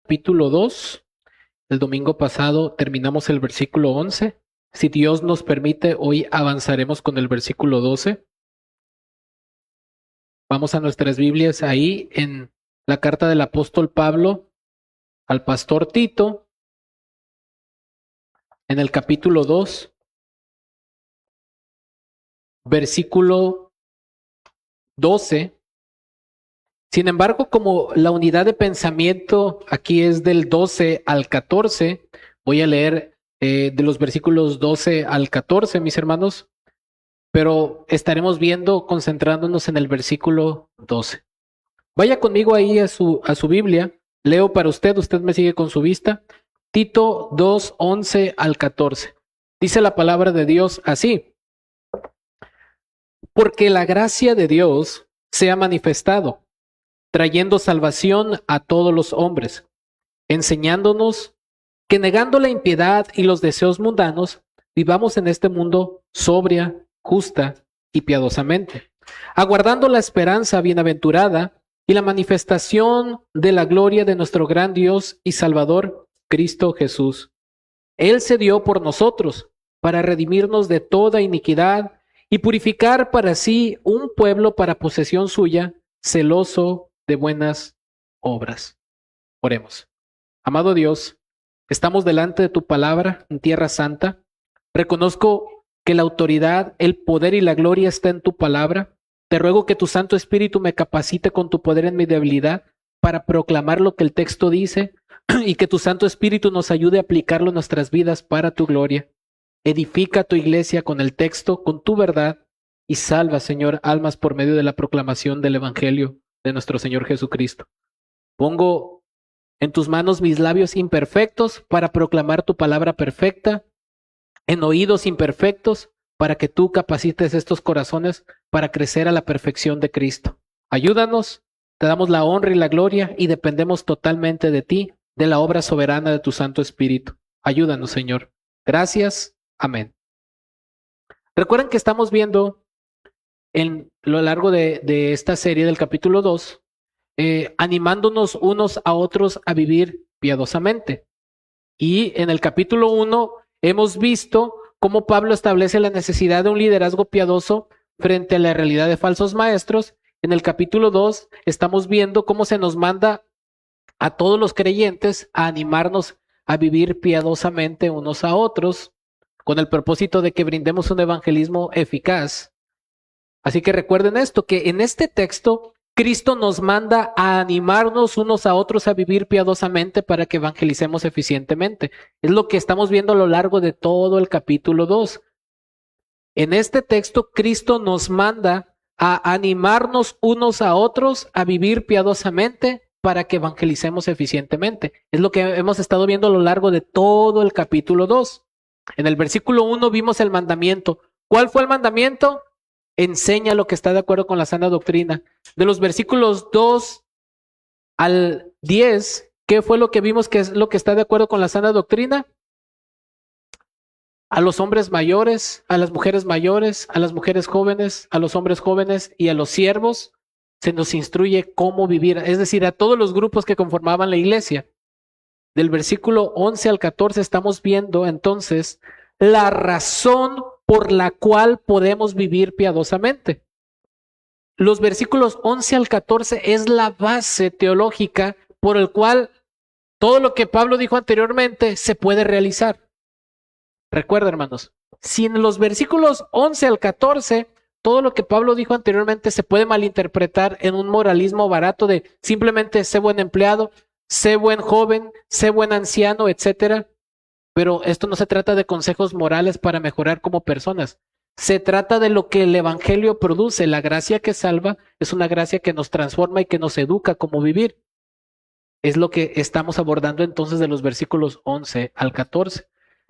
capítulo 2. El domingo pasado terminamos el versículo 11. Si Dios nos permite, hoy avanzaremos con el versículo 12. Vamos a nuestras Biblias ahí en la carta del apóstol Pablo al pastor Tito, en el capítulo 2, versículo 12. Sin embargo, como la unidad de pensamiento aquí es del 12 al 14, voy a leer de los versículos 12 al 14, mis hermanos, pero estaremos viendo, concentrándonos en el versículo 12. Vaya conmigo ahí a su Biblia, leo para usted me sigue con su vista. Tito 2, 11 al 14. Dice la palabra de Dios así: porque la gracia de Dios se ha manifestado, trayendo salvación a todos los hombres, enseñándonos que negando la impiedad y los deseos mundanos, vivamos en este mundo sobria, justa y piadosamente, aguardando la esperanza bienaventurada y la manifestación de la gloria de nuestro gran Dios y Salvador, Cristo Jesús. Él se dio por nosotros para redimirnos de toda iniquidad y purificar para sí un pueblo para posesión suya, celoso de buenas obras. Oremos. Amado Dios, estamos delante de tu palabra en tierra santa. Reconozco que la autoridad, el poder y la gloria está en tu palabra. Te ruego que tu Santo Espíritu me capacite con tu poder en mi debilidad para proclamar lo que el texto dice y que tu Santo Espíritu nos ayude a aplicarlo en nuestras vidas para tu gloria. Edifica tu iglesia con el texto, con tu verdad, y salva, Señor, almas por medio de la proclamación del Evangelio de nuestro Señor Jesucristo. Pongo en tus manos mis labios imperfectos para proclamar tu palabra perfecta, en oídos imperfectos para que tú capacites estos corazones para crecer a la perfección de Cristo. Ayúdanos, te damos la honra y la gloria y dependemos totalmente de ti, de la obra soberana de tu Santo Espíritu. Ayúdanos, Señor. Gracias. Amén. Recuerden que estamos viendo en lo largo de esta serie del capítulo 2, animándonos unos a otros a vivir piadosamente. Y en el capítulo 1 hemos visto cómo Pablo establece la necesidad de un liderazgo piadoso frente a la realidad de falsos maestros. En el capítulo 2 estamos viendo cómo se nos manda a todos los creyentes a animarnos a vivir piadosamente unos a otros, con el propósito de que brindemos un evangelismo eficaz. Así que recuerden esto, que en este texto Cristo nos manda a animarnos unos a otros a vivir piadosamente para que evangelicemos eficientemente. Es lo que estamos viendo a lo largo de todo el capítulo 2. En este texto Cristo nos manda a animarnos unos a otros a vivir piadosamente para que evangelicemos eficientemente. Es lo que hemos estado viendo a lo largo de todo el capítulo 2. En el versículo 1 vimos el mandamiento. ¿Cuál fue el mandamiento? Enseña lo que está de acuerdo con la sana doctrina. De los versículos 2 al 10, ¿qué fue lo que vimos que es lo que está de acuerdo con la sana doctrina? A los hombres mayores, a las mujeres mayores, a las mujeres jóvenes, a los hombres jóvenes y a los siervos se nos instruye cómo vivir, es decir, a todos los grupos que conformaban la iglesia. Del versículo 11 al 14 estamos viendo entonces la razón por la cual podemos vivir piadosamente. Los versículos 11 al 14 es la base teológica por el cual todo lo que Pablo dijo anteriormente se puede realizar. Recuerda, hermanos, si en los versículos 11 al 14 todo lo que Pablo dijo anteriormente se puede malinterpretar en un moralismo barato de simplemente sé buen empleado, sé buen joven, sé buen anciano, etcétera. Pero esto no se trata de consejos morales para mejorar como personas. Se trata de lo que el evangelio produce. La gracia que salva es una gracia que nos transforma y que nos educa cómo vivir. Es lo que estamos abordando entonces de los versículos 11 al 14.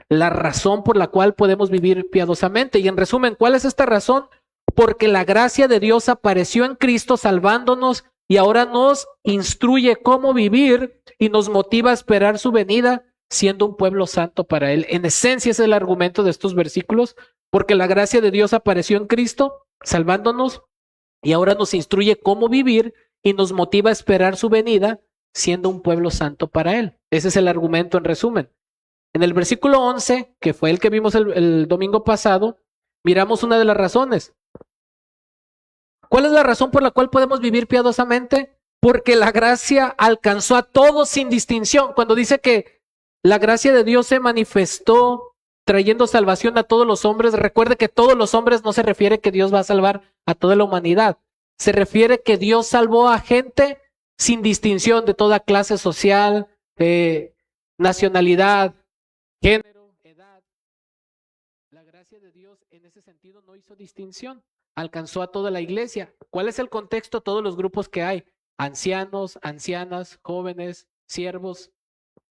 La razón por la cual podemos vivir piadosamente. Y en resumen, ¿cuál es esta razón? Porque la gracia de Dios apareció en Cristo salvándonos y ahora nos instruye cómo vivir y nos motiva a esperar su venida siendo un pueblo santo para Él. En esencia es el argumento de estos versículos, porque la gracia de Dios apareció en Cristo, salvándonos, y ahora nos instruye cómo vivir y nos motiva a esperar su venida, siendo un pueblo santo para Él. Ese es el argumento en resumen. En el versículo 11, que fue el que vimos el domingo pasado, miramos una de las razones. ¿Cuál es la razón por la cual podemos vivir piadosamente? Porque la gracia alcanzó a todos sin distinción. Cuando dice que la gracia de Dios se manifestó trayendo salvación a todos los hombres, recuerde que todos los hombres no se refiere que Dios va a salvar a toda la humanidad. Se refiere que Dios salvó a gente sin distinción de toda clase social, nacionalidad, género, edad. La gracia de Dios en ese sentido no hizo distinción. Alcanzó a toda la iglesia. ¿Cuál es el contexto? Todos los grupos que hay. Ancianos, ancianas, jóvenes, siervos.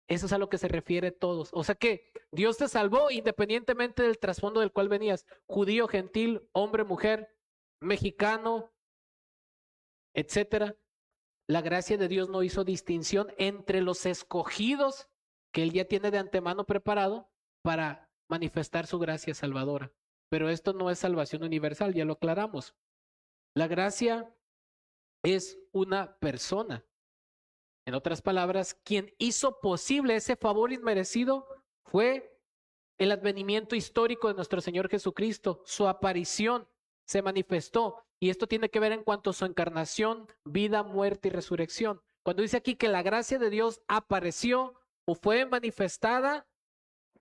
Eso es a lo que se refiere todos. O sea que Dios te salvó independientemente del trasfondo del cual venías. Judío, gentil, hombre, mujer, mexicano, etcétera. La gracia de Dios no hizo distinción entre los escogidos que Él ya tiene de antemano preparado para manifestar su gracia salvadora. Pero esto no es salvación universal, ya lo aclaramos. La gracia es una persona. En otras palabras, quien hizo posible ese favor inmerecido fue el advenimiento histórico de nuestro Señor Jesucristo. Su aparición se manifestó. Y esto tiene que ver en cuanto a su encarnación, vida, muerte y resurrección. Cuando dice aquí que la gracia de Dios apareció o fue manifestada,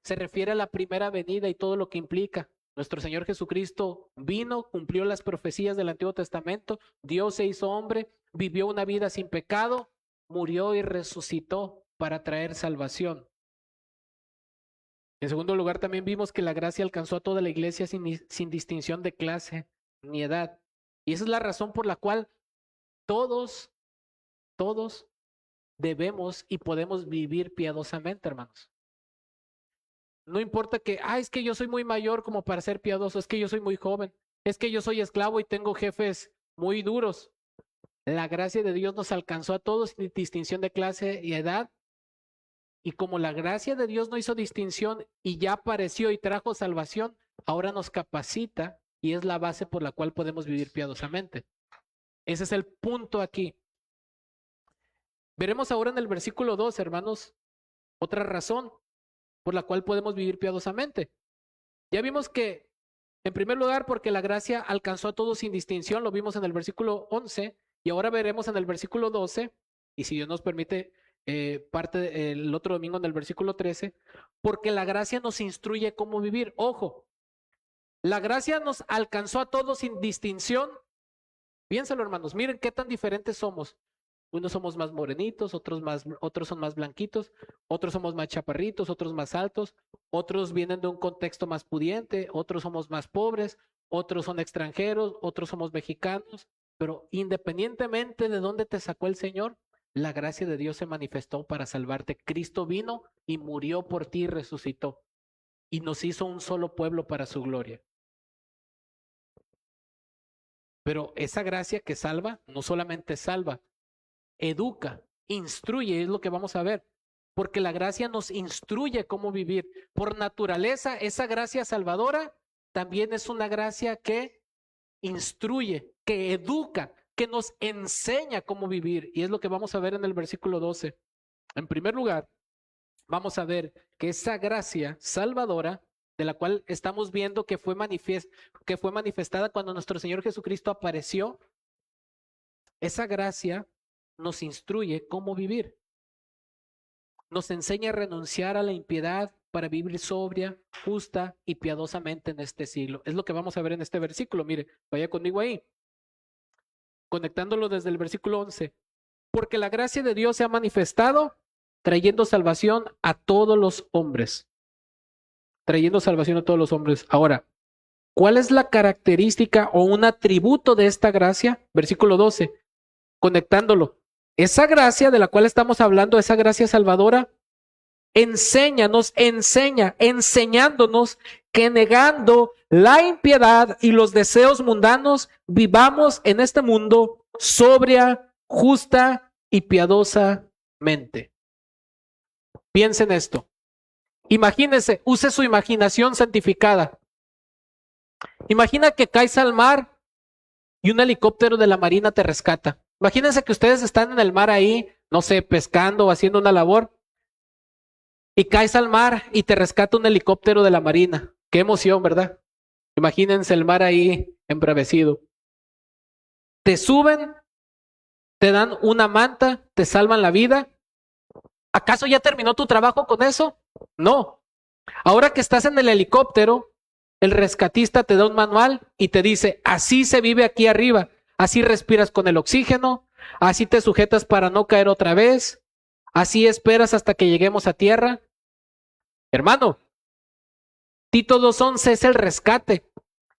se refiere a la primera venida y todo lo que implica. Nuestro Señor Jesucristo vino, cumplió las profecías del Antiguo Testamento, Dios se hizo hombre, vivió una vida sin pecado, murió y resucitó para traer salvación. En segundo lugar, también vimos que la gracia alcanzó a toda la iglesia sin distinción de clase ni edad. Y esa es la razón por la cual todos debemos y podemos vivir piadosamente, hermanos. No importa que, es que yo soy muy mayor como para ser piadoso, es que yo soy muy joven, es que yo soy esclavo y tengo jefes muy duros. La gracia de Dios nos alcanzó a todos sin distinción de clase y edad. Y como la gracia de Dios no hizo distinción y ya apareció y trajo salvación, ahora nos capacita y es la base por la cual podemos vivir piadosamente. Ese es el punto aquí. Veremos ahora en el versículo 2, hermanos, otra razón por la cual podemos vivir piadosamente. Ya vimos que, en primer lugar, porque la gracia alcanzó a todos sin distinción, lo vimos en el versículo 11, y ahora veremos en el versículo 12, y si Dios nos permite, parte el otro domingo en el versículo 13, porque la gracia nos instruye cómo vivir. Ojo, la gracia nos alcanzó a todos sin distinción. Piénsalo, hermanos, miren qué tan diferentes somos. Unos somos más morenitos, otros son más blanquitos, otros somos más chaparritos, otros más altos, otros vienen de un contexto más pudiente, otros somos más pobres, otros son extranjeros, otros somos mexicanos, pero independientemente de dónde te sacó el Señor, la gracia de Dios se manifestó para salvarte. Cristo vino y murió por ti y resucitó y nos hizo un solo pueblo para su gloria. Pero esa gracia que salva, no solamente salva, educa, instruye, es lo que vamos a ver, porque la gracia nos instruye cómo vivir. Por naturaleza, esa gracia salvadora también es una gracia que instruye, que educa, que nos enseña cómo vivir, y es lo que vamos a ver en el versículo 12. En primer lugar, vamos a ver que esa gracia salvadora, de la cual estamos viendo que fue manifestada cuando nuestro Señor Jesucristo apareció, esa gracia nos instruye cómo vivir. Nos enseña a renunciar a la impiedad para vivir sobria, justa y piadosamente en este siglo. Es lo que vamos a ver en este versículo. Mire, vaya conmigo ahí. Conectándolo desde el versículo 11. Porque la gracia de Dios se ha manifestado trayendo salvación a todos los hombres. Trayendo salvación a todos los hombres. Ahora, ¿cuál es la característica o un atributo de esta gracia? Versículo 12. Conectándolo. Esa gracia de la cual estamos hablando, esa gracia salvadora, enseñándonos que negando la impiedad y los deseos mundanos, vivamos en este mundo sobria, justa y piadosamente. Piensen esto. Imagínense, use su imaginación santificada. Imagina que caes al mar y un helicóptero de la Marina te rescata. Imagínense que ustedes están en el mar ahí, no sé, pescando o haciendo una labor, y caes al mar y te rescata un helicóptero de la Marina. Qué emoción, ¿verdad? Imagínense el mar ahí embravecido. Te suben, te dan una manta, te salvan la vida. ¿Acaso ya terminó tu trabajo con eso? No. Ahora que estás en el helicóptero, el rescatista te da un manual y te dice, así se vive aquí arriba, así respiras con el oxígeno, así te sujetas para no caer otra vez, así esperas hasta que lleguemos a tierra. Hermano, Tito 2:11 es el rescate.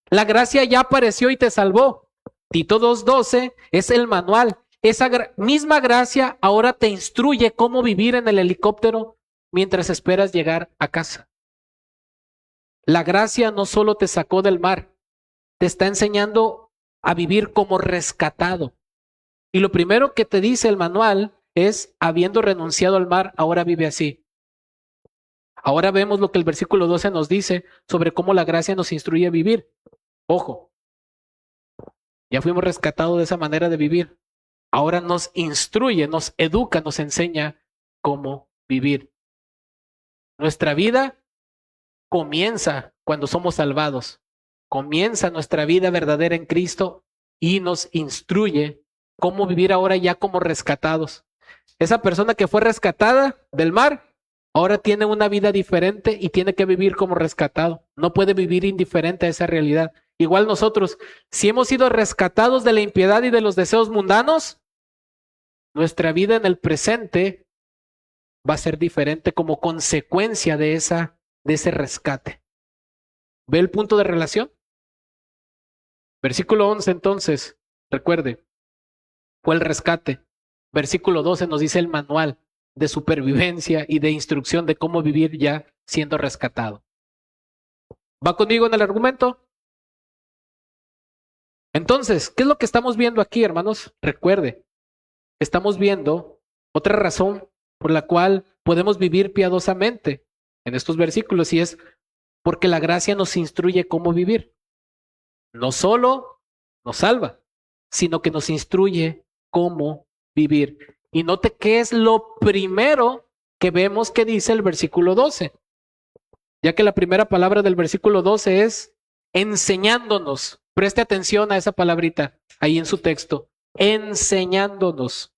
La gracia ya apareció y te salvó. Tito 2:12 es el manual. Esa misma gracia ahora te instruye cómo vivir en el helicóptero mientras esperas llegar a casa. La gracia no solo te sacó del mar, te está enseñando a vivir como rescatado. Y lo primero que te dice el manual es, habiendo renunciado al mar, ahora vive así. Ahora vemos lo que el versículo 12 nos dice sobre cómo la gracia nos instruye a vivir. Ojo, ya fuimos rescatados de esa manera de vivir. Ahora nos instruye, nos educa, nos enseña cómo vivir. Nuestra vida comienza cuando somos salvados. Comienza nuestra vida verdadera en Cristo y nos instruye cómo vivir ahora ya como rescatados. Esa persona que fue rescatada del mar, ahora tiene una vida diferente y tiene que vivir como rescatado. No puede vivir indiferente a esa realidad. Igual nosotros, si hemos sido rescatados de la impiedad y de los deseos mundanos, nuestra vida en el presente va a ser diferente como consecuencia de ese rescate. ¿Ve el punto de relación? Versículo 11 entonces, recuerde, fue el rescate. Versículo 12 nos dice el manual de supervivencia y de instrucción de cómo vivir ya siendo rescatado. ¿Va conmigo en el argumento? Entonces, ¿qué es lo que estamos viendo aquí, hermanos? Recuerde, estamos viendo otra razón por la cual podemos vivir piadosamente en estos versículos, y es porque la gracia nos instruye cómo vivir. No solo nos salva, sino que nos instruye cómo vivir. Y note qué es lo primero que vemos que dice el versículo 12, ya que la primera palabra del versículo 12 es enseñándonos. Preste atención a esa palabrita ahí en su texto, enseñándonos.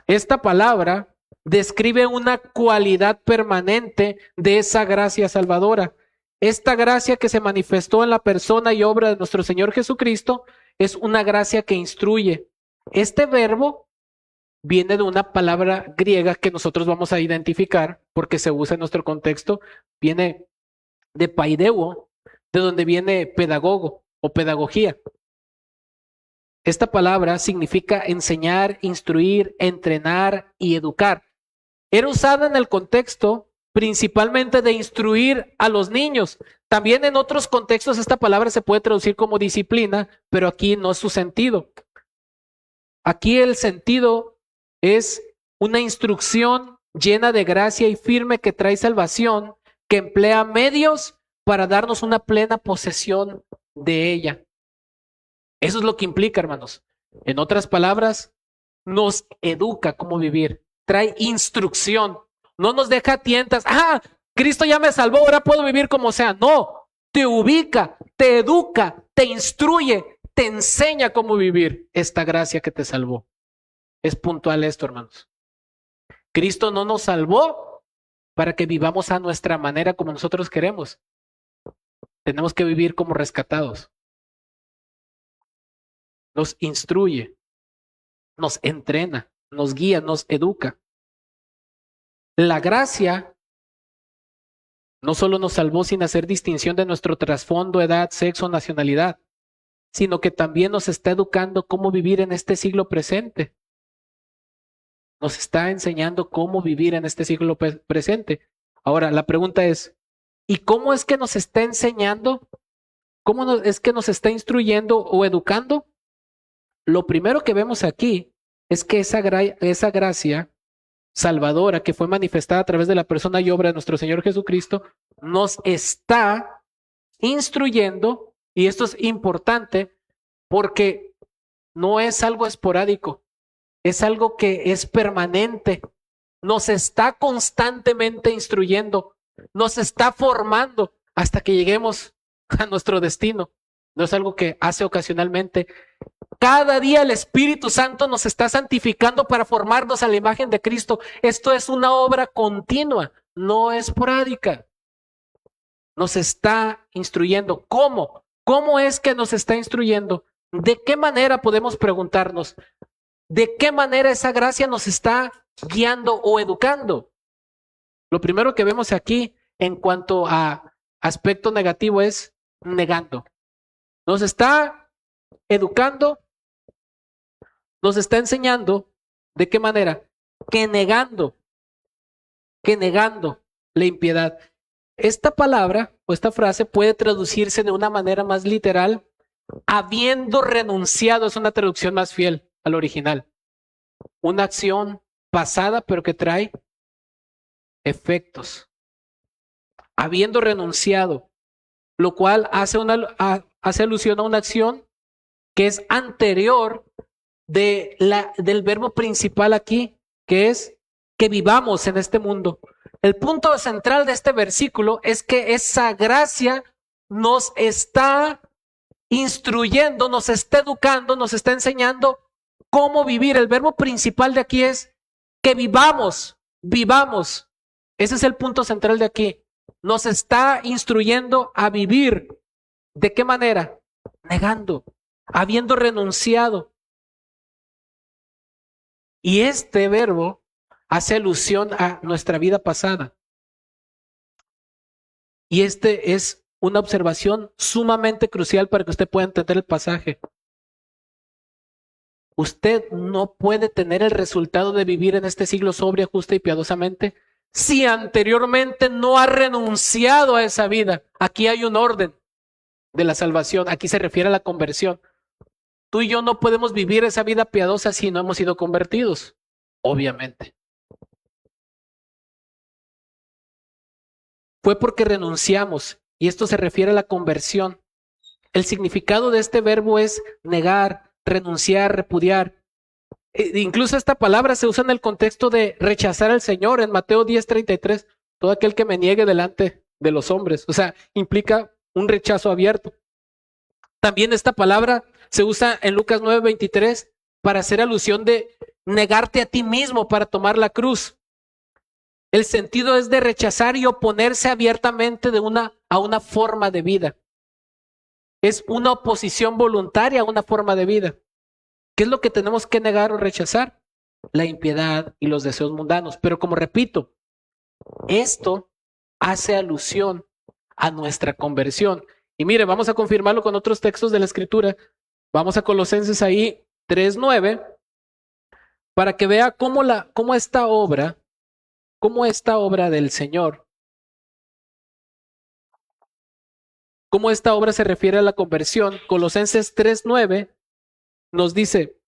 Esta palabra describe una cualidad permanente de esa gracia salvadora. Esta gracia que se manifestó en la persona y obra de nuestro Señor Jesucristo es una gracia que instruye. Este verbo viene de una palabra griega que nosotros vamos a identificar porque se usa en nuestro contexto. Viene de paideuo, de donde viene pedagogo o pedagogía. Esta palabra significa enseñar, instruir, entrenar y educar. Era usada en el contexto principalmente de instruir a los niños. También en otros contextos esta palabra se puede traducir como disciplina, pero aquí no es su sentido. Aquí el sentido es una instrucción llena de gracia y firme que trae salvación, que emplea medios para darnos una plena posesión de ella. Eso es lo que implica, hermanos. En otras palabras, nos educa cómo vivir, trae instrucción, no nos deja tientas. Cristo ya me salvó, ahora puedo vivir como sea. No, te ubica, te educa, te instruye, te enseña cómo vivir esta gracia que te salvó. Es puntual esto, hermanos. Cristo no nos salvó para que vivamos a nuestra manera como nosotros queremos. Tenemos que vivir como rescatados. Nos instruye, nos entrena, nos guía, nos educa. La gracia no solo nos salvó sin hacer distinción de nuestro trasfondo, edad, sexo, nacionalidad, sino que también nos está educando cómo vivir en este siglo presente. Nos está enseñando cómo vivir en este siglo presente. Ahora, la pregunta es, ¿y cómo es que nos está enseñando? ¿Cómo es que nos está instruyendo o educando? Lo primero que vemos aquí es que esa gracia salvadora que fue manifestada a través de la persona y obra de nuestro Señor Jesucristo nos está instruyendo, y esto es importante porque no es algo esporádico. es algo que es permanente. Nos está constantemente instruyendo, nos está formando hasta que lleguemos a nuestro destino. No es algo que hace ocasionalmente. Cada día el Espíritu Santo nos está santificando para formarnos a la imagen de Cristo. Esto es una obra continua, no esporádica. Nos está instruyendo. ¿Cómo? ¿Cómo es que nos está instruyendo? ¿De qué manera podemos preguntarnos? ¿De qué manera esa gracia nos está guiando o educando? Lo primero que vemos aquí en cuanto a aspecto negativo es negando. Nos está educando, nos está enseñando. ¿De qué manera? Que negando la impiedad. Esta palabra o esta frase puede traducirse de una manera más literal, habiendo renunciado. Es una traducción más fiel al original. Una acción pasada pero que trae efectos. Habiendo renunciado, lo cual hace alusión a una acción que es anterior del verbo principal aquí, que es que vivamos en este mundo. El punto central de este versículo es que esa gracia nos está instruyendo, nos está educando, nos está enseñando cómo vivir. El verbo principal de aquí es que vivamos. Ese es el punto central de aquí. Nos está instruyendo a vivir. ¿De qué manera? Negando, habiendo renunciado. Y este verbo hace alusión a nuestra vida pasada. Y este es una observación sumamente crucial para que usted pueda entender el pasaje. Usted no puede tener el resultado de vivir en este siglo sobria, justa y piadosamente si anteriormente no ha renunciado a esa vida. Aquí hay un orden de la salvación. Aquí se refiere a la conversión. Tú y yo no podemos vivir esa vida piadosa si no hemos sido convertidos, obviamente. Fue porque renunciamos, y esto se refiere a la conversión. El significado de este verbo es negar, renunciar, repudiar. Incluso esta palabra se usa en el contexto de rechazar al Señor en Mateo 10:33. Todo aquel que me niegue delante de los hombres. O sea, implica un rechazo abierto. También esta palabra se usa en Lucas 9:23 para hacer alusión de negarte a ti mismo para tomar la cruz. El sentido es de rechazar y oponerse abiertamente a una forma de vida. Es una oposición voluntaria a una forma de vida. ¿Qué es lo que tenemos que negar o rechazar? La impiedad y los deseos mundanos. Pero como repito, esto hace alusión a nuestra conversión. Y mire, vamos a confirmarlo con otros textos de la Escritura. Vamos a Colosenses ahí 3:9 para que vea cómo esta obra del Señor, cómo esta obra se refiere a la conversión. Colosenses 3:9 nos dice: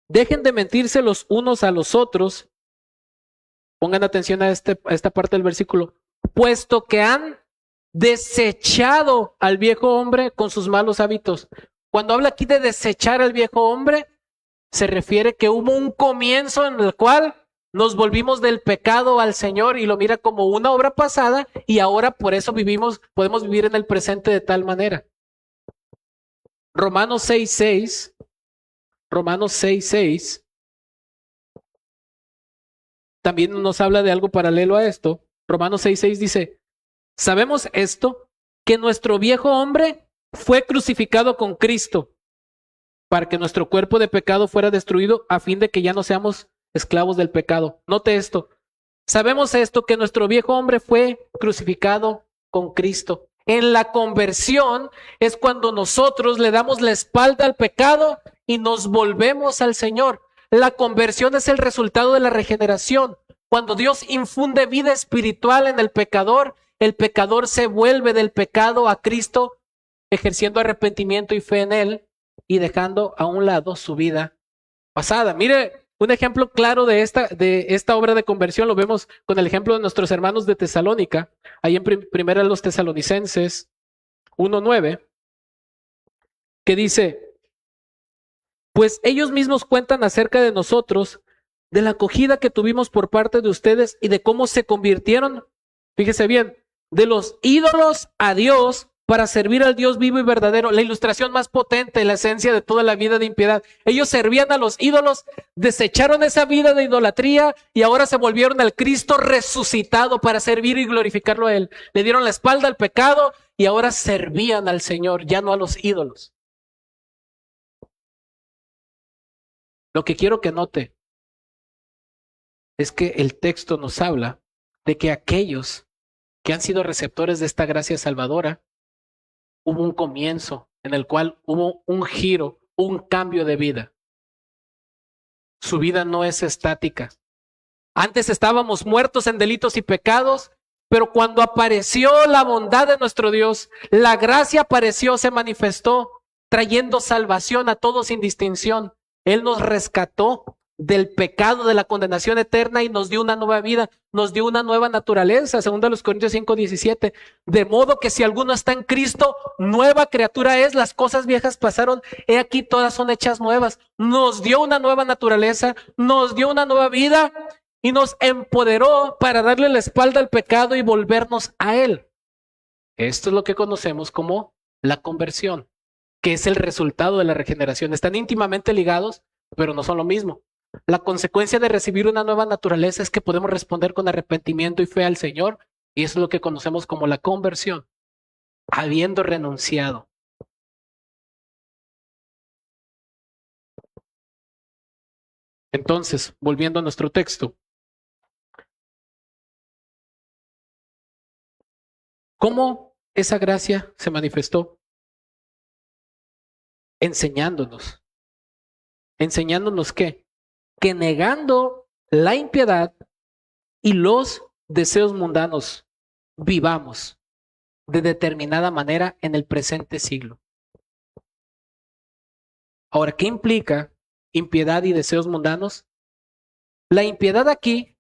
dejen de mentirse los unos a los otros. Pongan atención a esta parte del versículo. Puesto que han desechado al viejo hombre con sus malos hábitos. Cuando habla aquí de desechar al viejo hombre, se refiere que hubo un comienzo en el cual nos volvimos del pecado al Señor y lo mira como una obra pasada, y ahora por eso podemos vivir en el presente de tal manera. Romanos 6:6 también nos habla de algo paralelo a esto. Romanos 6:6 dice: sabemos esto, que nuestro viejo hombre fue crucificado con Cristo para que nuestro cuerpo de pecado fuera destruido, a fin de que ya no seamos esclavos del pecado. Note esto. Sabemos esto, que nuestro viejo hombre fue crucificado con Cristo. En la conversión es cuando nosotros le damos la espalda al pecado y nos volvemos al Señor. La conversión es el resultado de la regeneración. Cuando Dios infunde vida espiritual en el pecador se vuelve del pecado a Cristo, ejerciendo arrepentimiento y fe en Él y dejando a un lado su vida pasada. Mire, un ejemplo claro de esta obra de conversión lo vemos con el ejemplo de nuestros hermanos de Tesalónica, ahí en primera de los Tesalonicenses 1:9, que dice: Pues ellos mismos cuentan acerca de nosotros, de la acogida que tuvimos por parte de ustedes y de cómo se convirtieron, fíjese bien, de los ídolos a Dios para servir al Dios vivo y verdadero. La ilustración más potente, la esencia de toda la vida de impiedad. Ellos servían a los ídolos, desecharon esa vida de idolatría y ahora se volvieron al Cristo resucitado para servir y glorificarlo a Él. Le dieron la espalda al pecado y ahora servían al Señor, ya no a los ídolos. Lo que quiero que note es que el texto nos habla de que aquellos que han sido receptores de esta gracia salvadora, hubo un comienzo en el cual hubo un giro, un cambio de vida. Su vida no es estática. Antes estábamos muertos en delitos y pecados, pero cuando apareció la bondad de nuestro Dios, la gracia apareció, se manifestó, trayendo salvación a todos sin distinción. Él nos rescató del pecado, de la condenación eterna y nos dio una nueva vida, nos dio una nueva naturaleza, según los Corintios 5:17, de modo que si alguno está en Cristo, nueva criatura es, las cosas viejas pasaron, he aquí todas son hechas nuevas. Nos dio una nueva naturaleza, nos dio una nueva vida y nos empoderó para darle la espalda al pecado y volvernos a Él. Esto es lo que conocemos como la conversión, que es el resultado de la regeneración. Están íntimamente ligados, pero no son lo mismo. La consecuencia de recibir una nueva naturaleza es que podemos responder con arrepentimiento y fe al Señor, y eso es lo que conocemos como la conversión, habiendo renunciado. Entonces, volviendo a nuestro texto, ¿cómo esa gracia se manifestó? Enseñándonos. ¿Enseñándonos qué? Que negando la impiedad y los deseos mundanos, vivamos de determinada manera en el presente siglo. Ahora, ¿qué implica impiedad y deseos mundanos? La impiedad aquí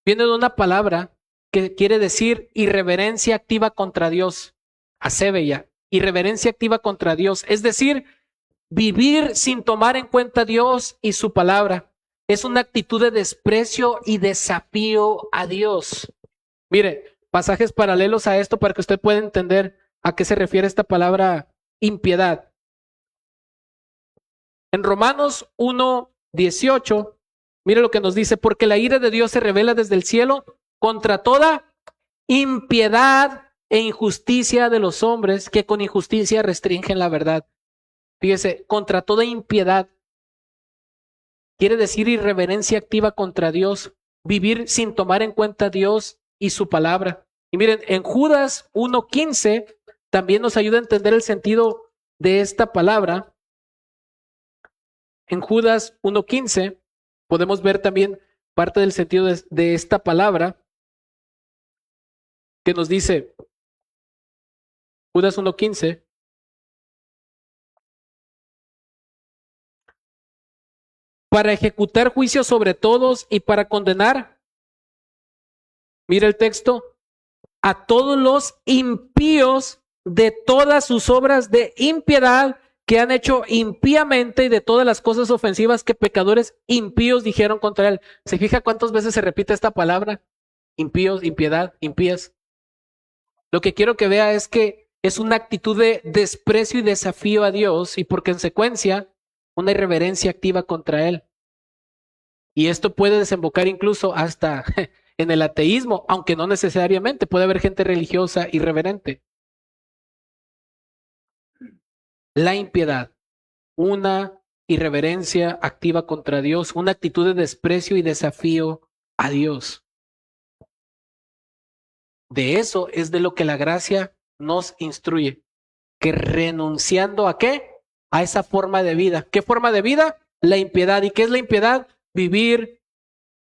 viene de una palabra que quiere decir irreverencia activa contra Dios, asebeya, irreverencia activa contra Dios, es decir, vivir sin tomar en cuenta a Dios y su palabra. Es una actitud de desprecio y desafío a Dios. Mire, pasajes paralelos a esto para que usted pueda entender a qué se refiere esta palabra impiedad. En Romanos 1:18, mire lo que nos dice, porque la ira de Dios se revela desde el cielo contra toda impiedad e injusticia de los hombres que con injusticia restringen la verdad. Fíjese, contra toda impiedad. Quiere decir irreverencia activa contra Dios, vivir sin tomar en cuenta a Dios y su palabra. Y miren, en Judas 1:15 también nos ayuda a entender el sentido de esta palabra. En Judas 1:15 podemos ver también parte del sentido de esta palabra que nos dice, Judas 1:15, para ejecutar juicio sobre todos y para condenar, mira el texto, a todos los impíos de todas sus obras de impiedad que han hecho impíamente y de todas las cosas ofensivas que pecadores impíos dijeron contra él. ¿Se fija cuántas veces se repite esta palabra? Impíos, impiedad, impías. Lo que quiero que vea es que es una actitud de desprecio y desafío a Dios y por consecuencia una irreverencia activa contra Él. Y esto puede desembocar incluso hasta en el ateísmo, aunque no necesariamente. Puede haber gente religiosa irreverente. La impiedad, una irreverencia activa contra Dios, una actitud de desprecio y desafío a Dios. De eso es de lo que la gracia nos instruye, que renunciando ¿a qué? A esa forma de vida. ¿Qué forma de vida? La impiedad. ¿Y qué es la impiedad? Vivir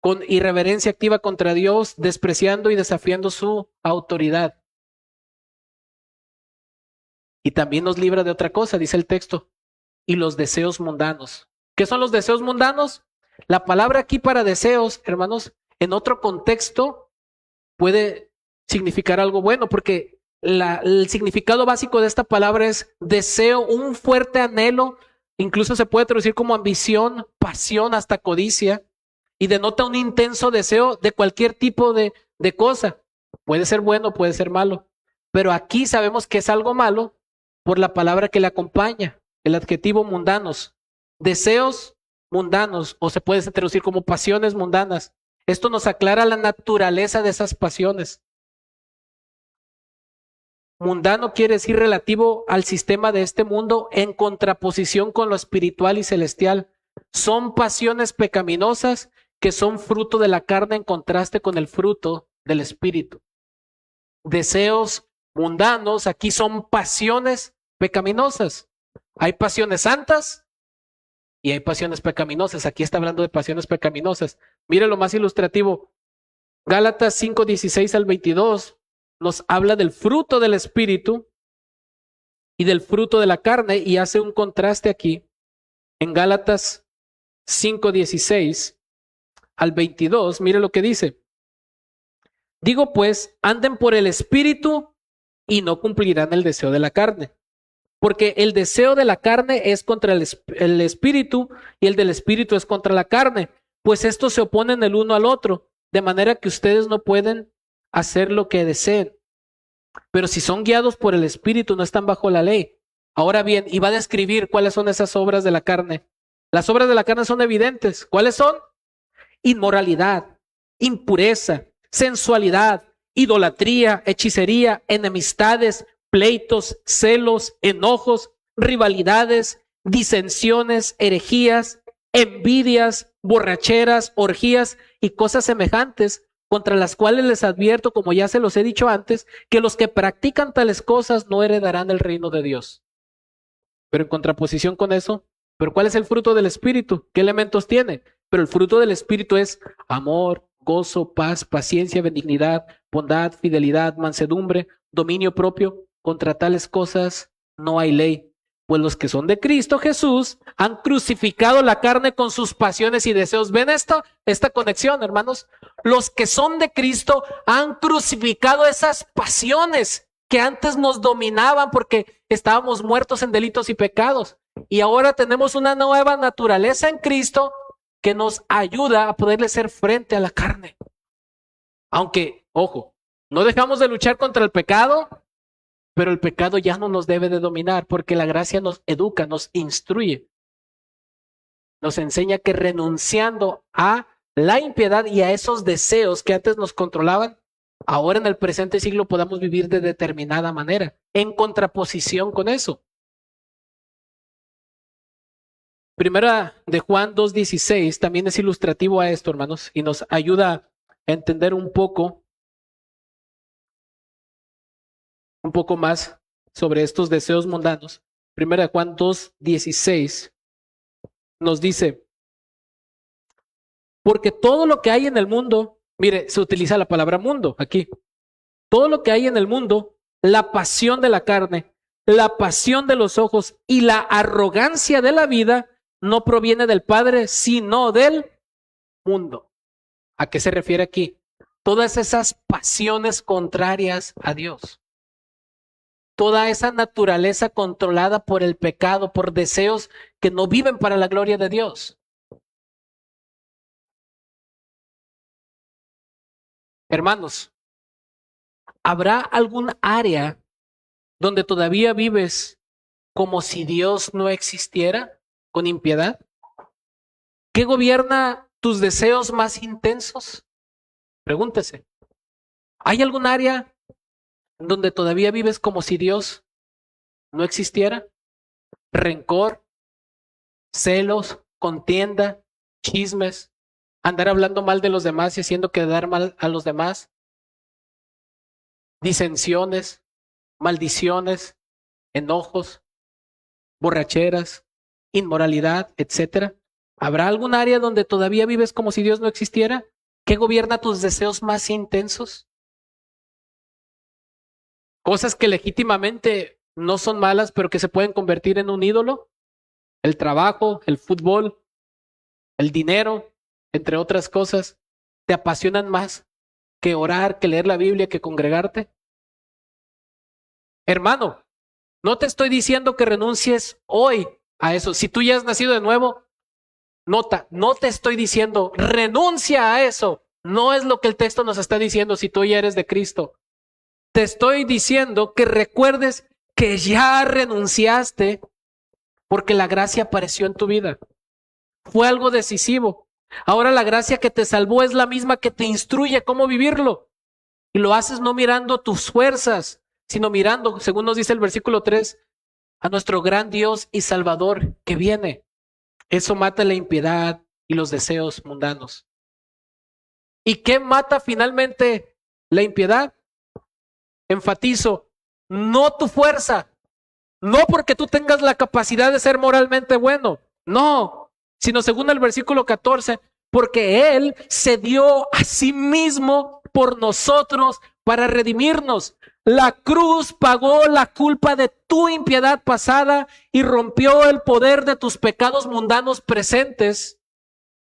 con irreverencia activa contra Dios, despreciando y desafiando su autoridad. Y también nos libra de otra cosa, dice el texto, y los deseos mundanos. ¿Qué son los deseos mundanos? La palabra aquí para deseos, hermanos, en otro contexto puede significar algo bueno, porque el significado básico de esta palabra es deseo, un fuerte anhelo incluso se puede traducir como ambición, pasión, hasta codicia, y denota un intenso deseo de cualquier tipo de cosa. Puede ser bueno, puede ser malo, pero aquí sabemos que es algo malo por la palabra que le acompaña, el adjetivo mundanos, deseos mundanos, o se puede traducir como pasiones mundanas. Esto nos aclara la naturaleza de esas pasiones. Mundano quiere decir relativo al sistema de este mundo en contraposición con lo espiritual y celestial. Son pasiones pecaminosas que son fruto de la carne en contraste con el fruto del espíritu. Deseos mundanos aquí son pasiones pecaminosas. Hay pasiones santas y hay pasiones pecaminosas. Aquí está hablando de pasiones pecaminosas. Mire lo más ilustrativo. Gálatas 5:16 al 22 nos habla del fruto del espíritu y del fruto de la carne y hace un contraste aquí. En Gálatas 5:16 al 22, mire lo que dice. Digo pues, anden por el espíritu y no cumplirán el deseo de la carne. Porque el deseo de la carne es contra el espíritu y el del espíritu es contra la carne. Pues estos se oponen el uno al otro, de manera que ustedes no pueden hacer lo que deseen. Pero si son guiados por el espíritu, no están bajo la ley. Ahora bien, y va a describir cuáles son esas obras de la carne. Las obras de la carne son evidentes. ¿Cuáles son? Inmoralidad, impureza, sensualidad, idolatría, hechicería, enemistades, pleitos, celos, enojos, rivalidades, disensiones, herejías, envidias, borracheras, orgías y cosas semejantes, contra las cuales les advierto, como ya se los he dicho antes, que los que practican tales cosas no heredarán el reino de Dios. Pero en contraposición con eso, ¿pero cuál es el fruto del Espíritu? ¿Qué elementos tiene? Pero el fruto del Espíritu es amor, gozo, paz, paciencia, benignidad, bondad, fidelidad, mansedumbre, dominio propio. Contra tales cosas no hay ley. Pues los que son de Cristo Jesús han crucificado la carne con sus pasiones y deseos. ¿Ven esta conexión, hermanos? Los que son de Cristo han crucificado esas pasiones que antes nos dominaban porque estábamos muertos en delitos y pecados. Y ahora tenemos una nueva naturaleza en Cristo que nos ayuda a poderle hacer frente a la carne. Aunque, ojo, no dejamos de luchar contra el pecado, pero el pecado ya no nos debe de dominar porque la gracia nos educa, nos instruye. Nos enseña que renunciando a la impiedad y a esos deseos que antes nos controlaban, ahora en el presente siglo podamos vivir de determinada manera, en contraposición con eso. Primera de Juan 2:16 también es ilustrativo a esto, hermanos, y nos ayuda a entender un poco más sobre estos deseos mundanos. Primera de Juan 2:16 nos dice, porque todo lo que hay en el mundo, mire, se utiliza la palabra mundo aquí, todo lo que hay en el mundo, la pasión de la carne, la pasión de los ojos y la arrogancia de la vida, no proviene del Padre, sino del mundo. ¿A qué se refiere aquí? Todas esas pasiones contrarias a Dios. Toda esa naturaleza controlada por el pecado, por deseos que no viven para la gloria de Dios. Hermanos, ¿habrá algún área donde todavía vives como si Dios no existiera, con impiedad? ¿Qué gobierna tus deseos más intensos? Pregúntese. ¿Hay algún área donde todavía vives como si Dios no existiera? Rencor, celos, contienda, chismes, andar hablando mal de los demás y haciendo quedar mal a los demás, disensiones, maldiciones, enojos, borracheras, inmoralidad, etcétera. ¿Habrá algún área donde todavía vives como si Dios no existiera? ¿Qué gobierna tus deseos más intensos? Cosas que legítimamente no son malas, pero que se pueden convertir en un ídolo. El trabajo, el fútbol, el dinero, entre otras cosas, ¿te apasionan más que orar, que leer la Biblia, que congregarte? Hermano, no te estoy diciendo que renuncies hoy a eso. Si tú ya has nacido de nuevo, nota, no te estoy diciendo renuncia a eso. No es lo que el texto nos está diciendo si tú ya eres de Cristo. Te estoy diciendo que recuerdes que ya renunciaste porque la gracia apareció en tu vida. Fue algo decisivo. Ahora la gracia que te salvó es la misma que te instruye cómo vivirlo. Y lo haces no mirando tus fuerzas, sino mirando, según nos dice el versículo 3, a nuestro gran Dios y Salvador que viene. Eso mata la impiedad y los deseos mundanos. ¿Y qué mata finalmente la impiedad? Enfatizo, no tu fuerza, no porque tú tengas la capacidad de ser moralmente bueno, no, sino según el versículo 14, porque Él se dio a sí mismo por nosotros para redimirnos. La cruz pagó la culpa de tu impiedad pasada y rompió el poder de tus pecados mundanos presentes.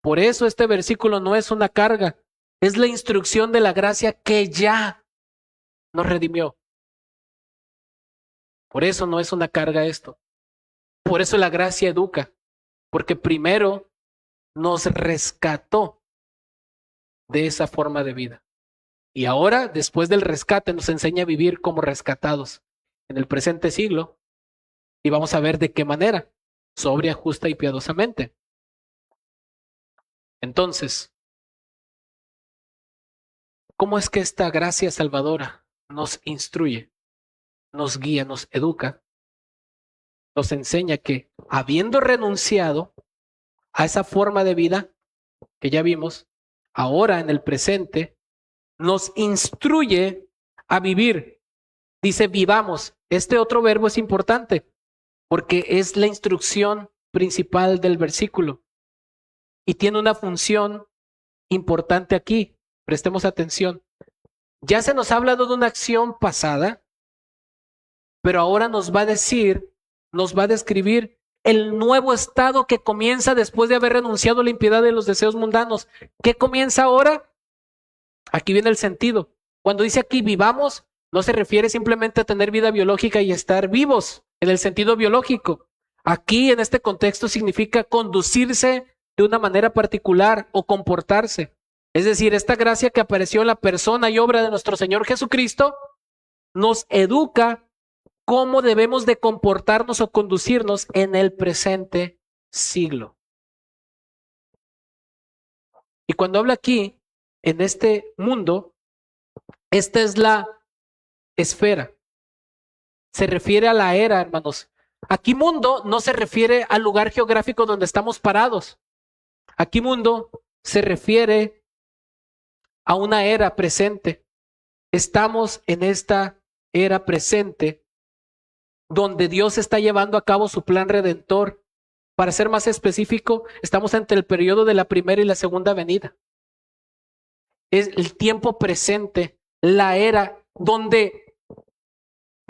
Por eso este versículo no es una carga, es la instrucción de la gracia que ya nos redimió. Por eso no es una carga esto. Por eso la gracia educa, porque primero nos rescató de esa forma de vida. Y ahora, después del rescate, nos enseña a vivir como rescatados en el presente siglo. Y vamos a ver de qué manera, sobria, justa y piadosamente. Entonces, ¿cómo es que esta gracia salvadora nos instruye, nos guía, nos educa? Nos enseña que, habiendo renunciado a esa forma de vida que ya vimos, ahora en el presente, nos instruye a vivir. Dice vivamos. Este otro verbo es importante porque es la instrucción principal del versículo y tiene una función importante aquí. Prestemos atención. Ya se nos ha hablado de una acción pasada, pero ahora nos va a decir, nos va a describir el nuevo estado que comienza después de haber renunciado a la impiedad de los deseos mundanos. ¿Qué comienza ahora? Aquí viene el sentido. Cuando dice aquí vivamos, no se refiere simplemente a tener vida biológica y estar vivos en el sentido biológico. Aquí en este contexto significa conducirse de una manera particular o comportarse. Es decir, esta gracia que apareció en la persona y obra de nuestro Señor Jesucristo nos educa cómo debemos de comportarnos o conducirnos en el presente siglo. Y cuando habla aquí, en este mundo, esta es la esfera. Se refiere a la era, hermanos. Aquí mundo no se refiere al lugar geográfico donde estamos parados. Aquí mundo se refiere a una era presente. Estamos en esta era presente donde Dios está llevando a cabo su plan redentor. Para ser más específico, estamos entre el periodo de la primera y la segunda venida. Es el tiempo presente, la era donde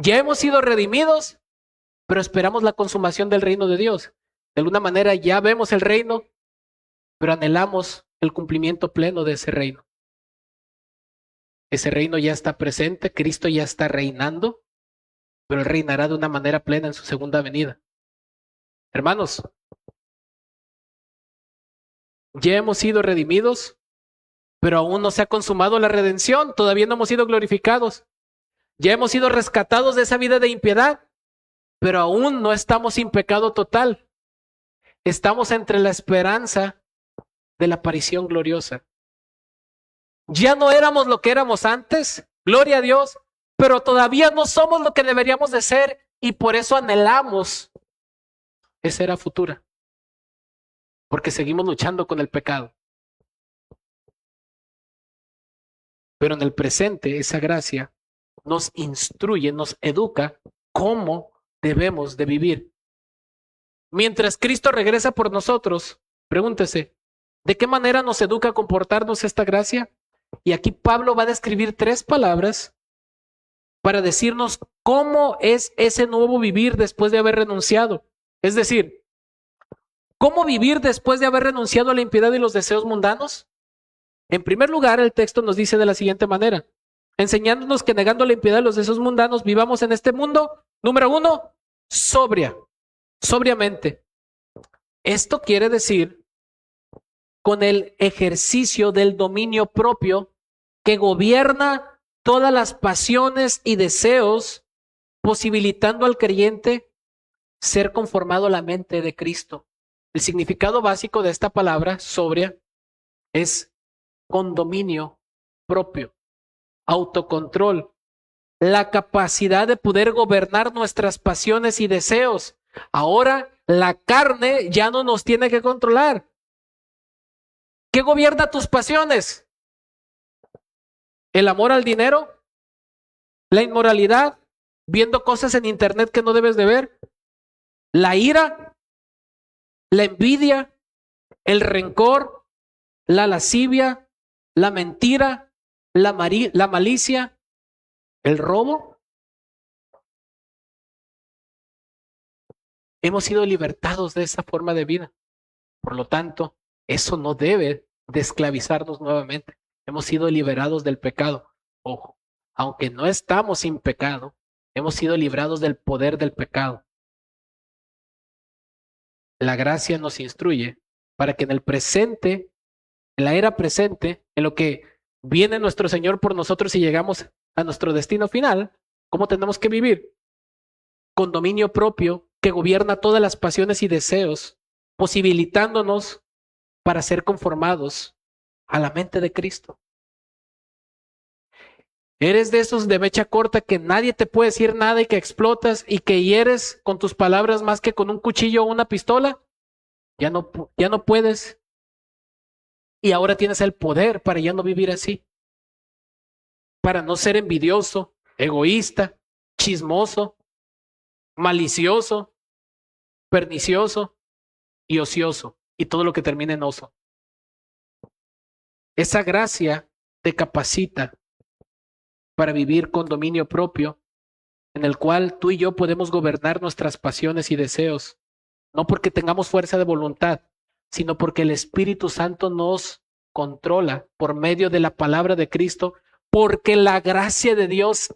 ya hemos sido redimidos, pero esperamos la consumación del reino de Dios. De alguna manera ya vemos el reino, pero anhelamos el cumplimiento pleno de ese reino. Ese reino ya está presente, Cristo ya está reinando, pero Él reinará de una manera plena en su segunda venida. Hermanos, ya hemos sido redimidos, pero aún no se ha consumado la redención, todavía no hemos sido glorificados. Ya hemos sido rescatados de esa vida de impiedad, pero aún no estamos sin pecado total. Estamos entre la esperanza de la aparición gloriosa. Ya no éramos lo que éramos antes, gloria a Dios, pero todavía no somos lo que deberíamos de ser y por eso anhelamos esa era futura, porque seguimos luchando con el pecado. Pero en el presente, esa gracia nos instruye, nos educa cómo debemos de vivir. Mientras Cristo regresa por nosotros, pregúntese, ¿de qué manera nos educa a comportarnos esta gracia? Y aquí Pablo va a describir 3 palabras para decirnos cómo es ese nuevo vivir después de haber renunciado. Es decir, ¿cómo vivir después de haber renunciado a la impiedad y los deseos mundanos? En primer lugar, el texto nos dice de la siguiente manera, enseñándonos que negando la impiedad y los deseos mundanos vivamos en este mundo, número 1, sobriamente. Esto quiere decir con el ejercicio del dominio propio que gobierna todas las pasiones y deseos, posibilitando al creyente ser conformado a la mente de Cristo. El significado básico de esta palabra, sobria, es con dominio propio, autocontrol, la capacidad de poder gobernar nuestras pasiones y deseos. Ahora la carne ya no nos tiene que controlar. ¿Qué gobierna tus pasiones? ¿El amor al dinero? ¿La inmoralidad? ¿Viendo cosas en internet que no debes de ver? ¿La ira? ¿La envidia? ¿El rencor? ¿La lascivia? ¿La mentira? ¿La malicia? ¿El robo? Hemos sido libertados de esa forma de vida. Por lo tanto, eso no debe de esclavizarnos nuevamente. Hemos sido liberados del pecado. Ojo, aunque no estamos sin pecado, hemos sido librados del poder del pecado. La gracia nos instruye para que en el presente, en la era presente, en lo que viene nuestro Señor por nosotros y llegamos a nuestro destino final, ¿cómo tenemos que vivir? Con dominio propio que gobierna todas las pasiones y deseos, posibilitándonos para ser conformados a la mente de Cristo. ¿Eres de esos de mecha corta que nadie te puede decir nada y que explotas y que hieres con tus palabras más que con un cuchillo o una pistola? Ya no puedes. Y ahora tienes el poder para ya no vivir así. Para no ser envidioso, egoísta, chismoso, malicioso, pernicioso y ocioso. Y todo lo que termina en oso. Esa gracia te capacita para vivir con dominio propio, en el cual tú y yo podemos gobernar nuestras pasiones y deseos, no porque tengamos fuerza de voluntad, sino porque el Espíritu Santo nos controla por medio de la palabra de Cristo, porque la gracia de Dios,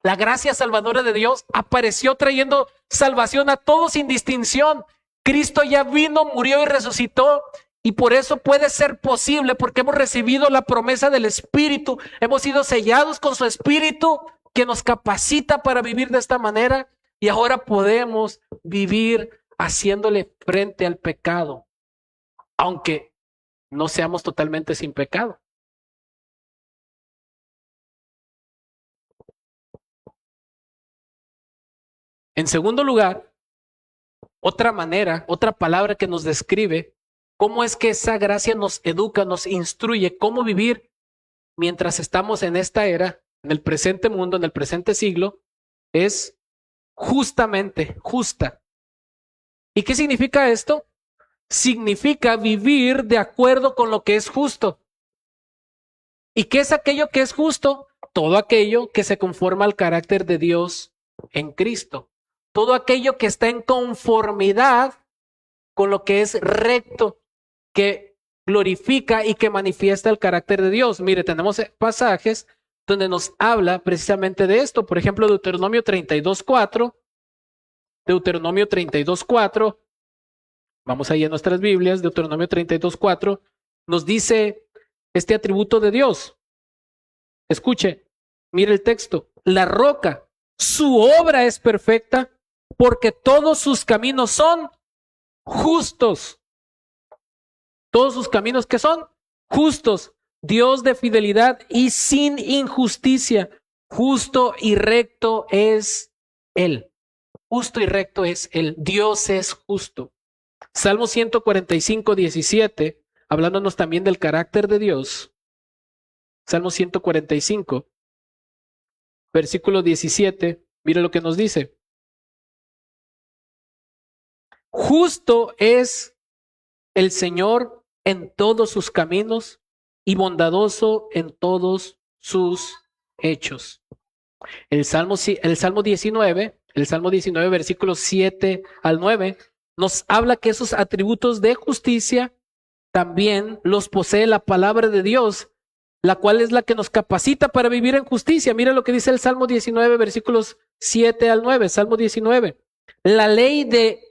la gracia salvadora de Dios apareció trayendo salvación a todos sin distinción. Cristo ya vino, murió y resucitó. Y por eso puede ser posible, porque hemos recibido la promesa del Espíritu, hemos sido sellados con su Espíritu que nos capacita para vivir de esta manera y ahora podemos vivir haciéndole frente al pecado, aunque no seamos totalmente sin pecado. En segundo lugar, otra manera, otra palabra que nos describe cómo es que esa gracia nos educa, nos instruye cómo vivir mientras estamos en esta era, en el presente mundo, en el presente siglo, es justamente, justa. ¿Y qué significa esto? Significa vivir de acuerdo con lo que es justo. ¿Y qué es aquello que es justo? Todo aquello que se conforma al carácter de Dios en Cristo. Todo aquello que está en conformidad con lo que es recto, que glorifica y que manifiesta el carácter de Dios. Mire, tenemos pasajes donde nos habla precisamente de esto. Por ejemplo, Deuteronomio 32:4. Deuteronomio 32:4. Vamos ahí a nuestras Biblias. Deuteronomio 32:4 nos dice este atributo de Dios. Escuche, mire el texto. La roca, su obra es perfecta porque todos sus caminos son justos. Todos sus caminos que son justos. Dios de fidelidad y sin injusticia. Justo y recto es Él. Justo y recto es Él. Dios es justo. Salmo 145:17, hablándonos también del carácter de Dios. Salmo 145, versículo 17, mire lo que nos dice. Justo es el Señor en todos sus caminos y bondadoso en todos sus hechos. El Salmo 19, versículos 7 al 9, nos habla que esos atributos de justicia también los posee la palabra de Dios, la cual es la que nos capacita para vivir en justicia. Mira lo que dice el Salmo 19, versículos 7 al 9. Salmo 19. La ley de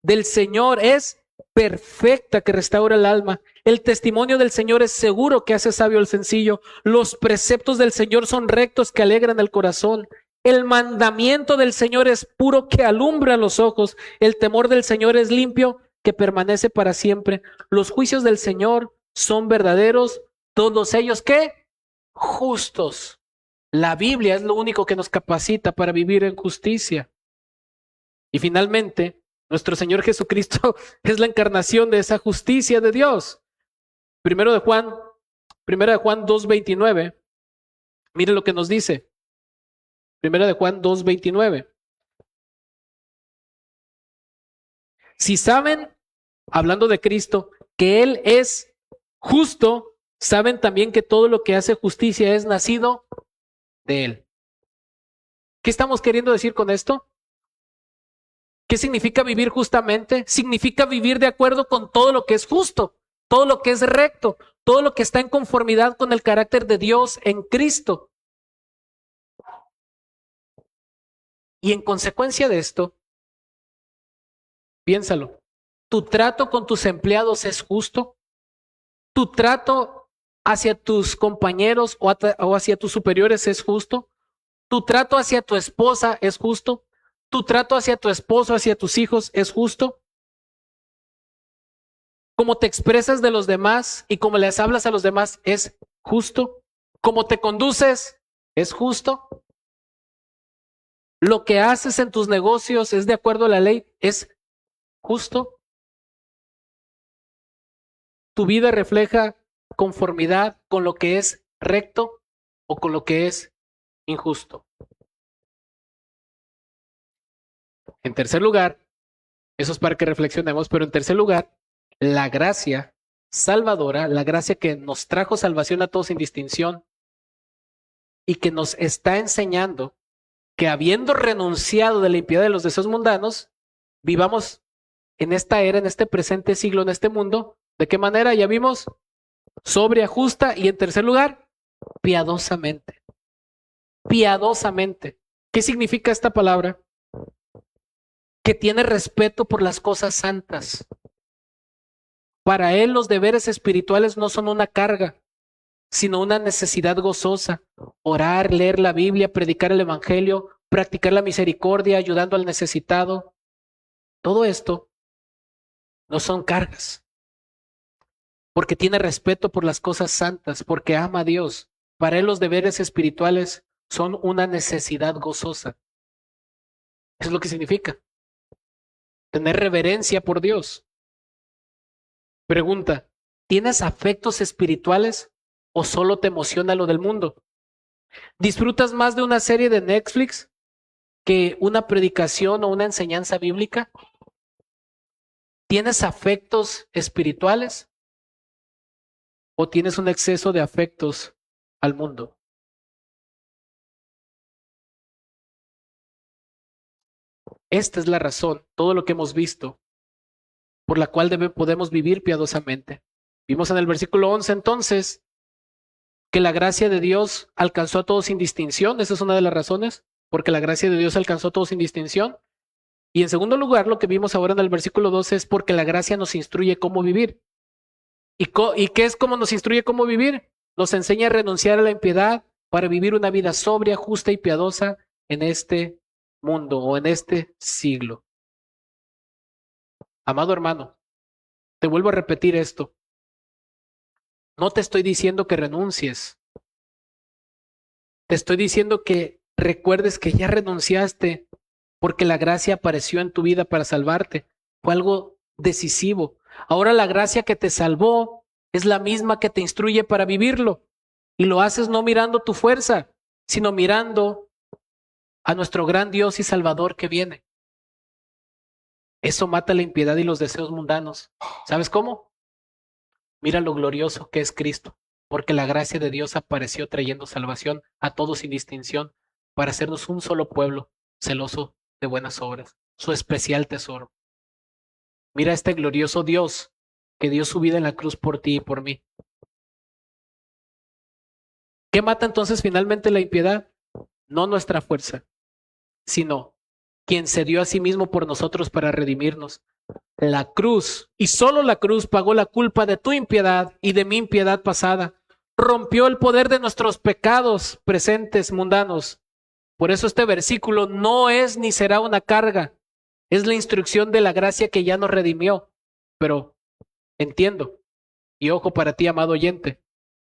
del Señor es perfecta, que restaura el alma. El testimonio del Señor es seguro, que hace sabio al sencillo. Los preceptos del Señor son rectos, que alegran el corazón. El mandamiento del Señor es puro, que alumbra los ojos. El temor del Señor es limpio, que permanece para siempre. Los juicios del Señor son verdaderos, todos ellos, ¿qué? Justos. La Biblia es lo único que nos capacita para vivir en justicia. Y finalmente, nuestro Señor Jesucristo es la encarnación de esa justicia de Dios. Primera de Juan 2:29. Mire lo que nos dice. Primera de Juan 2:29. Si saben, hablando de Cristo, que Él es justo, saben también que todo lo que hace justicia es nacido de Él. ¿Qué estamos queriendo decir con esto? ¿Qué significa vivir justamente? Significa vivir de acuerdo con todo lo que es justo, todo lo que es recto, todo lo que está en conformidad con el carácter de Dios en Cristo. Y en consecuencia de esto, piénsalo, ¿tu trato con tus empleados es justo? ¿Tu trato hacia tus compañeros o hacia tus superiores es justo? ¿Tu trato hacia tu esposa es justo? ¿Tu trato hacia tu esposo, hacia tus hijos es justo? ¿Cómo te expresas de los demás y cómo les hablas a los demás es justo? ¿Cómo te conduces es justo? ¿Lo que haces en tus negocios es de acuerdo a la ley es justo? ¿Tu vida refleja conformidad con lo que es recto o con lo que es injusto? En tercer lugar, eso es para que reflexionemos, pero en tercer lugar, la gracia salvadora, la gracia que nos trajo salvación a todos sin distinción y que nos está enseñando que habiendo renunciado de la impiedad de los deseos mundanos, vivamos en esta era, en este presente siglo, en este mundo. ¿De qué manera? Ya vimos, sobria, justa y en tercer lugar, piadosamente. Piadosamente. ¿Qué significa esta palabra? Que tiene respeto por las cosas santas. Para él los deberes espirituales no son una carga, sino una necesidad gozosa. Orar, leer la Biblia, predicar el Evangelio, practicar la misericordia, ayudando al necesitado. Todo esto no son cargas, porque tiene respeto por las cosas santas, porque ama a Dios. Para él los deberes espirituales son una necesidad gozosa. Eso es lo que significa. Tener reverencia por Dios. Pregunta, ¿tienes afectos espirituales o solo te emociona lo del mundo? ¿Disfrutas más de una serie de Netflix que una predicación o una enseñanza bíblica? ¿Tienes afectos espirituales o tienes un exceso de afectos al mundo? Esta es la razón, todo lo que hemos visto, por la cual podemos vivir piadosamente. Vimos en el versículo 11 entonces que la gracia de Dios alcanzó a todos sin distinción. Esa es una de las razones, porque la gracia de Dios alcanzó a todos sin distinción. Y en segundo lugar, lo que vimos ahora en el versículo 12 es porque la gracia nos instruye cómo vivir. ¿Y qué es cómo nos instruye cómo vivir? Nos enseña a renunciar a la impiedad para vivir una vida sobria, justa y piadosa en este mundo o en este siglo. Amado hermano, te vuelvo a repetir esto. No te estoy diciendo que renuncies. Te estoy diciendo que recuerdes que ya renunciaste porque la gracia apareció en tu vida para salvarte. Fue algo decisivo. Ahora la gracia que te salvó es la misma que te instruye para vivirlo. Y lo haces no mirando tu fuerza, sino mirando a nuestro gran Dios y Salvador que viene. Eso mata la impiedad y los deseos mundanos. ¿Sabes cómo? Mira lo glorioso que es Cristo, porque la gracia de Dios apareció trayendo salvación a todos sin distinción para hacernos un solo pueblo, celoso de buenas obras, su especial tesoro. Mira este glorioso Dios que dio su vida en la cruz por ti y por mí. ¿Qué mata entonces finalmente la impiedad? No nuestra fuerza, sino quien se dio a sí mismo por nosotros para redimirnos, La cruz, y solo la cruz, pagó la culpa de tu impiedad y de mi impiedad pasada. Rompió el poder de nuestros pecados presentes mundanos. Por eso este versículo no es ni será una carga. Es la instrucción de la gracia que ya nos redimió. Pero entiendo, y ojo para ti, amado oyente,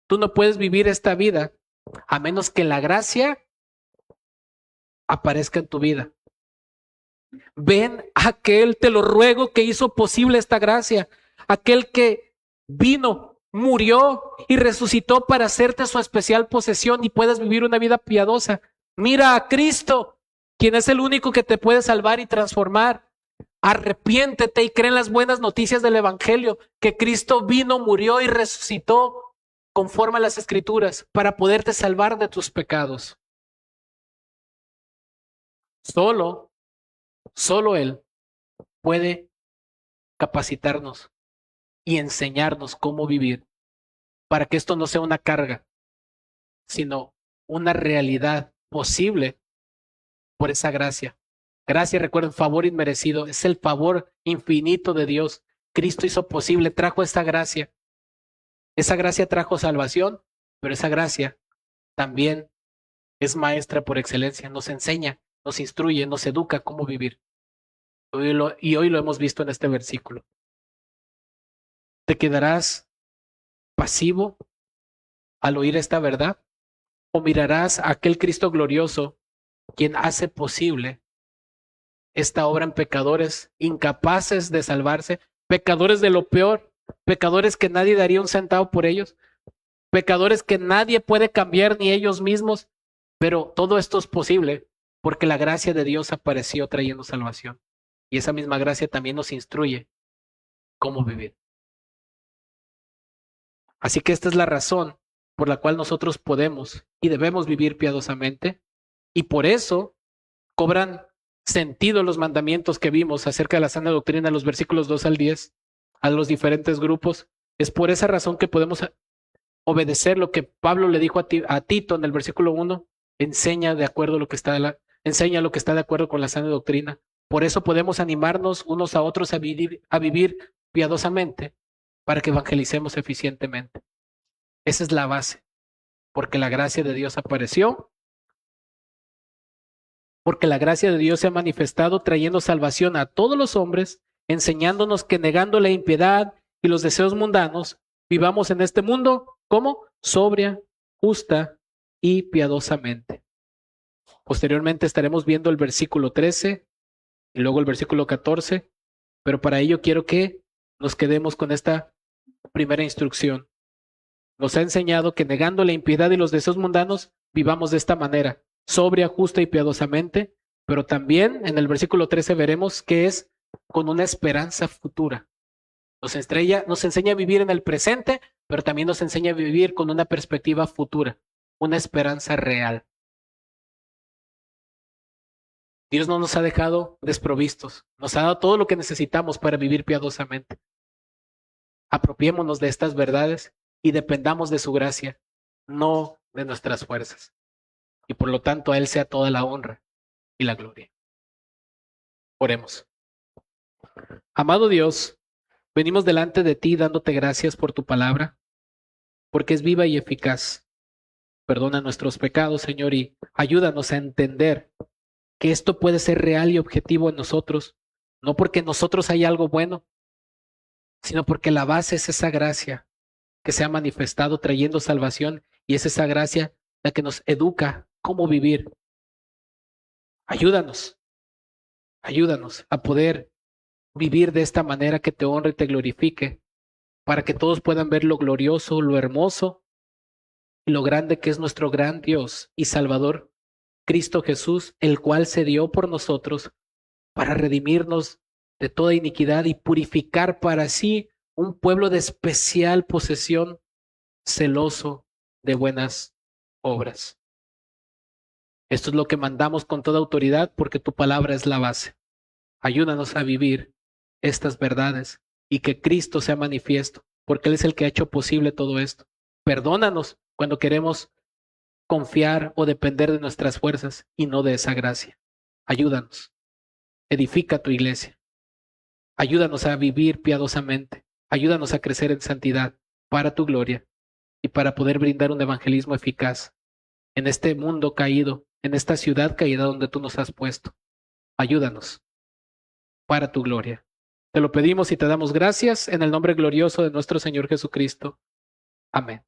tú no puedes vivir esta vida a menos que la gracia aparezca en tu vida. Ven aquel, te lo ruego, que hizo posible esta gracia, aquel que vino, murió y resucitó para hacerte su especial posesión y puedas vivir una vida piadosa. Mira a Cristo, quien es el único que te puede salvar y transformar. Arrepiéntete y cree en las buenas noticias del Evangelio, que Cristo vino, murió y resucitó conforme a las Escrituras para poderte salvar de tus pecados. Solo Él puede capacitarnos y enseñarnos cómo vivir para que esto no sea una carga, sino una realidad posible por esa gracia. Gracia, recuerden, favor inmerecido, es el favor infinito de Dios. Cristo hizo posible, trajo esta gracia. Esa gracia trajo salvación, pero esa gracia también es maestra por excelencia, nos enseña, nos instruye, nos educa cómo vivir. Y hoy lo hemos visto en este versículo. ¿Te quedarás pasivo al oír esta verdad? ¿O mirarás a aquel Cristo glorioso quien hace posible esta obra en pecadores incapaces de salvarse, pecadores de lo peor, pecadores que nadie daría un centavo por ellos, pecadores que nadie puede cambiar ni ellos mismos, pero todo esto es posible porque la gracia de Dios apareció trayendo salvación y esa misma gracia también nos instruye cómo vivir. Así que esta es la razón por la cual nosotros podemos y debemos vivir piadosamente y por eso cobran sentido los mandamientos que vimos acerca de la sana doctrina, los versículos 2 al 10, a los diferentes grupos. Es por esa razón que podemos obedecer lo que Pablo le dijo a Tito en el versículo 1, enseña lo que está de acuerdo con la sana doctrina. Por eso podemos animarnos unos a otros a vivir piadosamente para que evangelicemos eficientemente. Esa es la base, porque la gracia de Dios apareció, porque la gracia de Dios se ha manifestado trayendo salvación a todos los hombres, enseñándonos que negando la impiedad y los deseos mundanos, vivamos en este mundo como sobria, justa y piadosamente. Posteriormente estaremos viendo el versículo 13 y luego el versículo 14, pero para ello quiero que nos quedemos con esta primera instrucción. Nos ha enseñado que negando la impiedad y los deseos mundanos, vivamos de esta manera, sobria, justa y piadosamente, pero también en el versículo 13 veremos que es con una esperanza futura. Nos enseña a vivir en el presente, pero también nos enseña a vivir con una perspectiva futura, una esperanza real. Dios no nos ha dejado desprovistos, nos ha dado todo lo que necesitamos para vivir piadosamente. Apropiémonos de estas verdades y dependamos de su gracia, no de nuestras fuerzas. Y por lo tanto a Él sea toda la honra y la gloria. Oremos. Amado Dios, venimos delante de ti dándote gracias por tu palabra, porque es viva y eficaz. Perdona nuestros pecados, Señor, y ayúdanos a entender que esto puede ser real y objetivo en nosotros, no porque en nosotros hay algo bueno, sino porque la base es esa gracia que se ha manifestado trayendo salvación y es esa gracia la que nos educa cómo vivir. Ayúdanos a poder vivir de esta manera que te honre y te glorifique, para que todos puedan ver lo glorioso, lo hermoso y lo grande que es nuestro gran Dios y Salvador, Cristo Jesús, el cual se dio por nosotros para redimirnos de toda iniquidad y purificar para sí un pueblo de especial posesión, celoso de buenas obras. Esto es lo que mandamos con toda autoridad porque tu palabra es la base. Ayúdanos a vivir estas verdades y que Cristo sea manifiesto, porque Él es el que ha hecho posible todo esto. Perdónanos cuando queremos confiar o depender de nuestras fuerzas y no de esa gracia. Ayúdanos. Edifica tu iglesia. Ayúdanos a vivir piadosamente. Ayúdanos a crecer en santidad para tu gloria y para poder brindar un evangelismo eficaz en este mundo caído, en esta ciudad caída donde tú nos has puesto. Ayúdanos para tu gloria. Te lo pedimos y te damos gracias en el nombre glorioso de nuestro Señor Jesucristo. Amén.